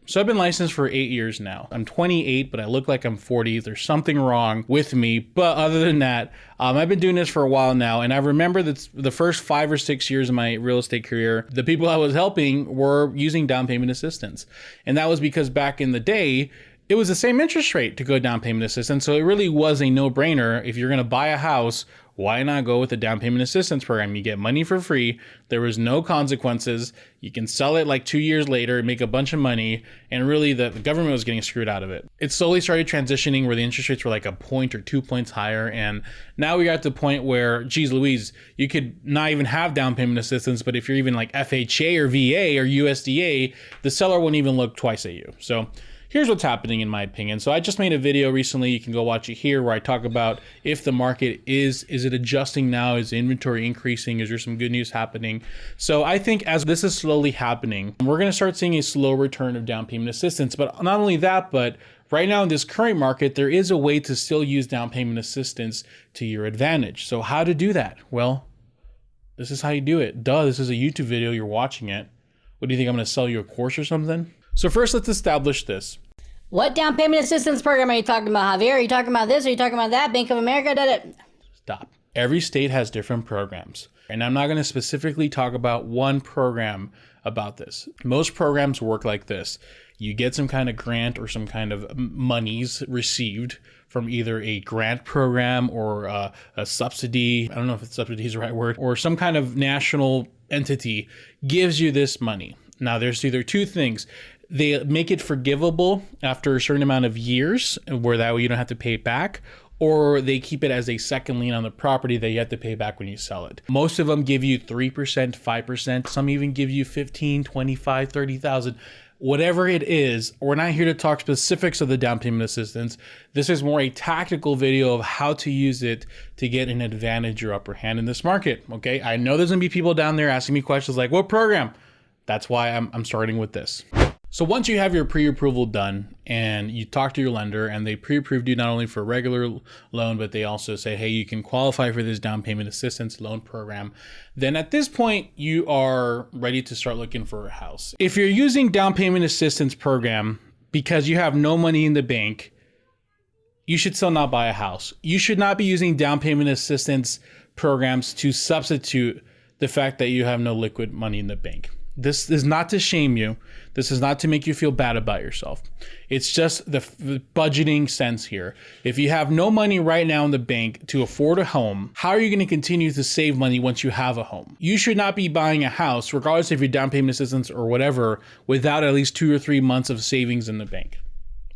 So I've been licensed for 8 years now. I'm 28, but I look like I'm 40. There's something wrong with me. But other than that, I've been doing this for a while now. And I remember that the first 5 or 6 years of my real estate career, the people I was helping were using down payment assistance. And that was because back in the day, it was the same interest rate to go down payment assistance. So it really was a no-brainer. If you're going to buy a house, why not go with the down payment assistance program? You get money for free. There was no consequences. You can sell it like 2 years later and make a bunch of money. And really the government was getting screwed out of it. It slowly started transitioning where the interest rates were like a point or 2 points higher. And now we got to the point where, geez Louise, you could not even have down payment assistance. But if you're even like FHA or VA or USDA, the seller won't even look twice at you. So here's what's happening in my opinion. So I just made a video recently, you can go watch it here, where I talk about if the market is it adjusting now? Is inventory increasing? Is there some good news happening? So I think as this is slowly happening, we're gonna start seeing a slow return of down payment assistance. But not only that, but right now in this current market, there is a way to still use down payment assistance to your advantage. So how to do that? Well, this is how you do it. Duh, this is a YouTube video, you're watching it. What do you think, I'm gonna sell you a course or something? So first, let's establish this. What down payment assistance program are you talking about, Javier? Are you talking about this? Are you talking about that? Bank of America? Stop. Every state has different programs. And I'm not going to specifically talk about one program about this. Most programs work like this. You get some kind of grant or some kind of monies received from either a grant program or a subsidy. I don't know if subsidy is the right word, or some kind of national entity gives you this money. Now, there's either two things. They make it forgivable after a certain amount of years, where that way you don't have to pay it back, or they keep it as a second lien on the property that you have to pay back when you sell it. Most of them give you 3%, 5%. Some even give you 15, 25, 30,000. Whatever it is, we're not here to talk specifics of the down payment assistance. This is more a tactical video of how to use it to get an advantage or upper hand in this market, okay? I know there's gonna be people down there asking me questions like, what program? That's why I'm starting with this. So once you have your pre-approval done and you talk to your lender and they pre-approved you not only for a regular loan, but they also say, hey, you can qualify for this down payment assistance loan program, then at this point you are ready to start looking for a house. If you're using down payment assistance program because you have no money in the bank, you should still not buy a house. You should not be using down payment assistance programs to substitute the fact that you have no liquid money in the bank. This is not to shame you. This is not to make you feel bad about yourself. It's just the budgeting sense here. If you have no money right now in the bank to afford a home, how are you going to continue to save money once you have a home? You should not be buying a house, regardless if you're down payment assistance or whatever, without at least 2 or 3 months of savings in the bank.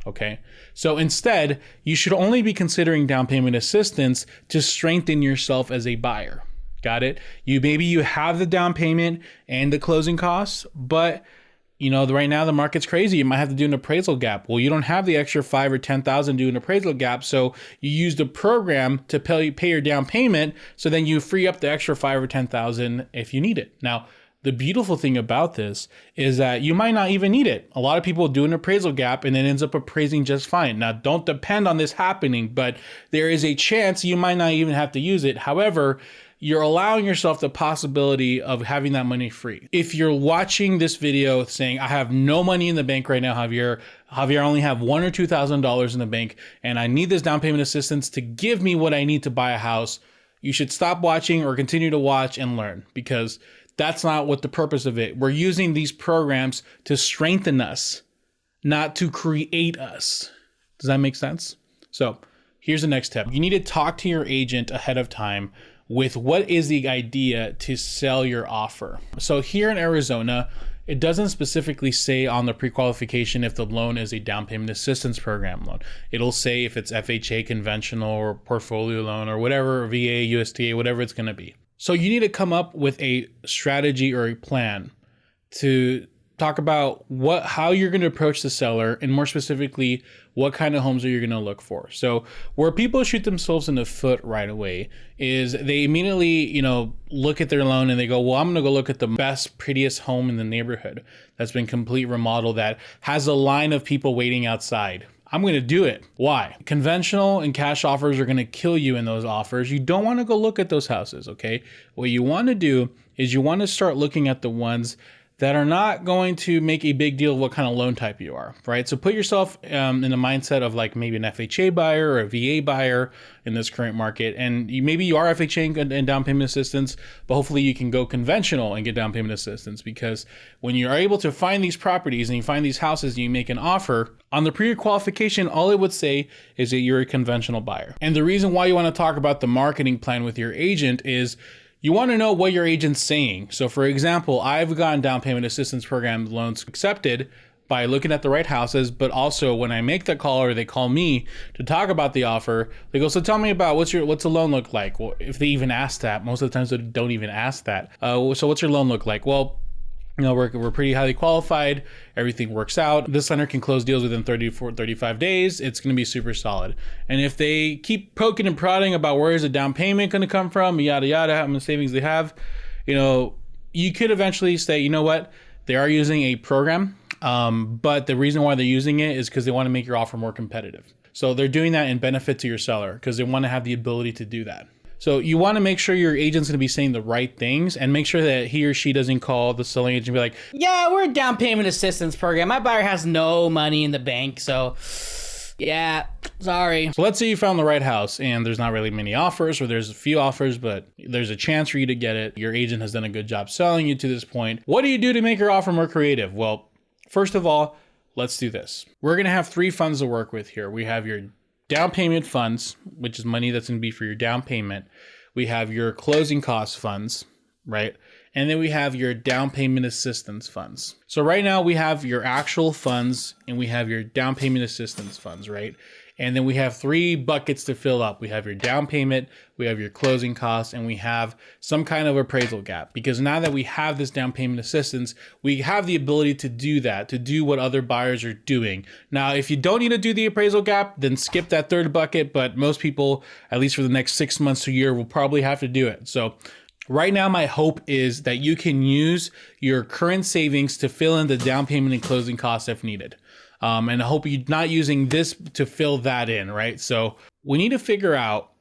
Okay, so instead, you should only be considering down payment assistance to strengthen yourself as a buyer. Got it? Maybe you have the down payment and the closing costs, but you know, right now the market's crazy. You might have to do an appraisal gap. Well, you don't have the extra 5 or 10,000 to do an appraisal gap, so you use the program to pay your down payment. So then you free up the extra 5 or 10,000 if you need it. Now, the beautiful thing about this is that you might not even need it. A lot of people do an appraisal gap and it ends up appraising just fine. Now, don't depend on this happening, but there is a chance you might not even have to use it. However, you're allowing yourself the possibility of having that money free. If you're watching this video saying, I have no money in the bank right now, Javier, I only have $1,000 or $2,000 in the bank, and I need this down payment assistance to give me what I need to buy a house, you should stop watching or continue to watch and learn, because that's not what the purpose of it. We're using these programs to strengthen us, not to create us. Does that make sense? So here's the next step. You need to talk to your agent ahead of time with what is the idea to sell your offer. So here in Arizona, it doesn't specifically say on the pre-qualification if the loan is a down payment assistance program loan. It'll say if it's FHA conventional or portfolio loan or whatever, VA, USDA, whatever it's gonna be. So you need to come up with a strategy or a plan to talk about how you're going to approach the seller, and more specifically, what kind of homes are you going to look for. So where people shoot themselves in the foot right away is they immediately, look at their loan and they go, well, I'm going to go look at the best, prettiest home in the neighborhood that's been complete remodeled, that has a line of people waiting outside. I'm going to do it. Why? Conventional and cash offers are going to kill you in those offers. You don't want to go look at those houses, okay? What you want to do is you want to start looking at the ones that are not going to make a big deal of what kind of loan type you are, right? So put yourself in the mindset of like maybe an FHA buyer or a VA buyer in this current market. And maybe you are FHA and down payment assistance, but hopefully you can go conventional and get down payment assistance, because when you are able to find these properties and you find these houses and you make an offer, on the pre-qualification, all it would say is that you're a conventional buyer. And the reason why you want to talk about the marketing plan with your agent is you want to know what your agent's saying. So for example, I've gotten down payment assistance program loans accepted by looking at the right houses, but also when I make the call or they call me to talk about the offer, they go, so tell me about what's the loan look like? Well, if they even ask that, most of the times they don't even ask that. So what's your loan look like? Well, we're pretty highly qualified. Everything works out. This lender can close deals within 35 days. It's going to be super solid. And if they keep poking and prodding about where is the down payment going to come from, yada, yada, how much savings they have, you could eventually say, you know what, they are using a program. But the reason why they're using it is because they want to make your offer more competitive. So they're doing that in benefit to your seller because they want to have the ability to do that. So you want to make sure your agent's going to be saying the right things and make sure that he or she doesn't call the selling agent and be like, yeah, we're a down payment assistance program. My buyer has no money in the bank. So yeah, sorry. So let's say you found the right house and there's not really many offers, or there's a few offers, but there's a chance for you to get it. Your agent has done a good job selling you to this point. What do you do to make your offer more creative? Well, first of all, let's do this. We're going to have 3 funds to work with here. We have your down payment funds, which is money that's going to be for your down payment. We have your closing cost funds, right? And then we have your down payment assistance funds. So right now we have your actual funds and we have your down payment assistance funds, right? And then we have 3 buckets to fill up. We have your down payment, we have your closing costs, and we have some kind of appraisal gap. Because now that we have this down payment assistance, we have the ability to do that, to do what other buyers are doing. Now, if you don't need to do the appraisal gap, then skip that 3rd bucket. But most people, at least for the next 6 months to a year, will probably have to do it. So right now, my hope is that you can use your current savings to fill in the down payment and closing costs if needed. And I hope you're not using this to fill that in, right? So we need to figure out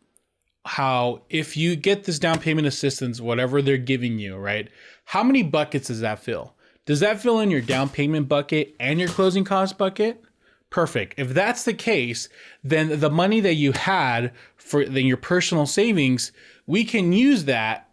how, if you get this down payment assistance, whatever they're giving you, right? How many buckets does that fill? Does that fill in your down payment bucket and your closing cost bucket? Perfect. If that's the case, then the money that you had for your personal savings, we can use that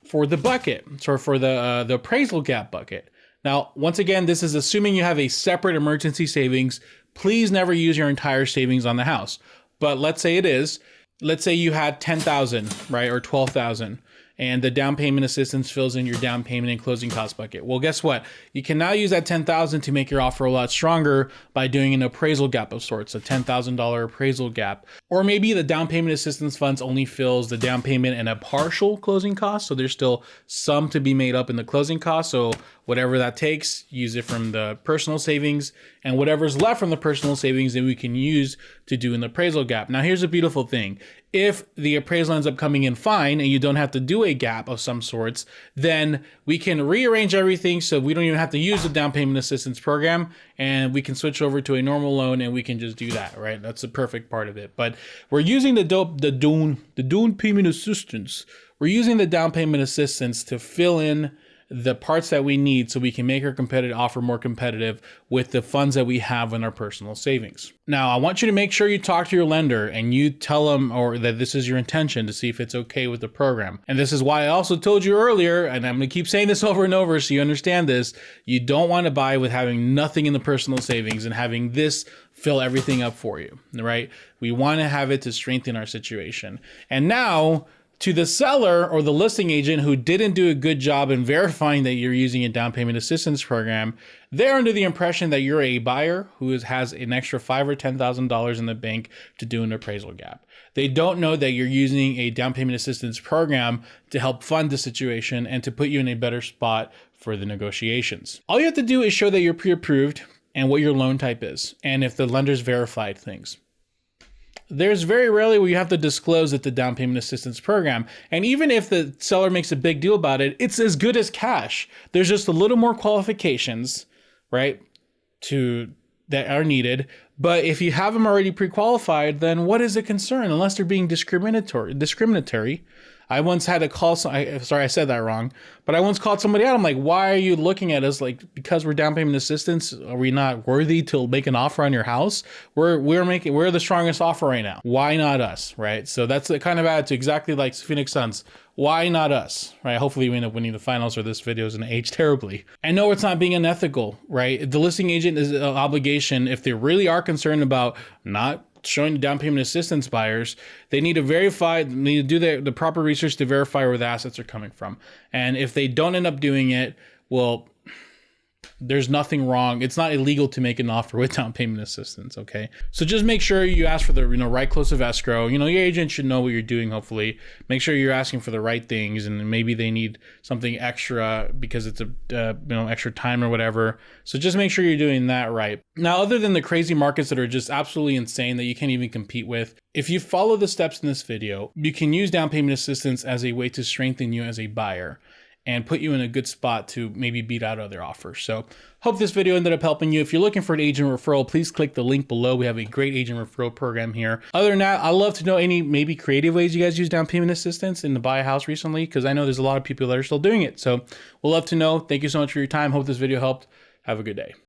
for the bucket, so for the appraisal gap bucket. Now, once again, this is assuming you have a separate emergency savings. Please never use your entire savings on the house. But let's say it is. Let's say you had 10,000, right, or 12,000, and the down payment assistance fills in your down payment and closing cost bucket. Well, guess what? You can now use that 10,000 to make your offer a lot stronger by doing an appraisal gap of sorts, a $10,000 appraisal gap. Or maybe the down payment assistance funds only fills the down payment and a partial closing cost. So there's still some to be made up in the closing cost. So whatever that takes, use it from the personal savings, and whatever's left from the personal savings, then we can use to do an appraisal gap. Now, here's a beautiful thing. If the appraisal ends up coming in fine and you don't have to do a gap of some sorts, then we can rearrange everything so we don't even have to use the down payment assistance program, and we can switch over to a normal loan and we can just do that, right? That's the perfect part of it. But we're using the down payment assistance. We're using the down payment assistance to fill in the parts that we need so we can make our competitive offer more competitive with the funds that we have in our personal savings. Now, I want you to make sure you talk to your lender and you tell them or that this is your intention to see if it's okay with the program. And this is why I also told you earlier, and I'm going to keep saying this over and over so you understand this, you don't want to buy with having nothing in the personal savings and having this fill everything up for you, right? We want to have it to strengthen our situation. And now, to the seller or the listing agent who didn't do a good job in verifying that you're using a down payment assistance program, they're under the impression that you're a buyer who has an extra $5,000 or $10,000 in the bank to do an appraisal gap. They don't know that you're using a down payment assistance program to help fund the situation and to put you in a better spot for the negotiations. All you have to do is show that you're pre-approved and what your loan type is, and if the lender's verified things. There's very rarely where you have to disclose that the down payment assistance program. And even if the seller makes a big deal about it, it's as good as cash. There's just a little more qualifications, right, that are needed, But if you have them already pre-qualified, then what is a concern unless they're being discriminatory? I once had to call sorry, I said that wrong, but I once called somebody out. I'm like, why are you looking at us like, because we're down payment assistance, are we not worthy to make an offer on your house? We're the strongest offer right now. Why not us, right? So that's the kind of attitude, exactly like Phoenix Suns. Why not us, right? Hopefully we end up winning the finals, or this video is going to age terribly. I know it's not being unethical, right? The listing agent is an obligation. If they really are concerned about not showing down payment assistance buyers, they need to verify, they need to do the proper research to verify where the assets are coming from. And if they don't end up doing it, well, there's nothing wrong. It's not illegal to make an offer with down payment assistance, okay? So just make sure you ask for the right close of escrow. Your agent should know what you're doing, hopefully. Make sure you're asking for the right things, and maybe they need something extra because it's extra time or whatever. So just make sure you're doing that right. Now, other than the crazy markets that are just absolutely insane that you can't even compete with, if you follow the steps in this video, you can use down payment assistance as a way to strengthen you as a buyer and put you in a good spot to maybe beat out other offers. So hope this video ended up helping you. If you're looking for an agent referral, please click the link below. We have a great agent referral program here. Other than that, I'd love to know any maybe creative ways you guys use down payment assistance in to buy a house recently, because I know there's a lot of people that are still doing it. So we'll love to know. Thank you so much for your time. Hope this video helped. Have a good day.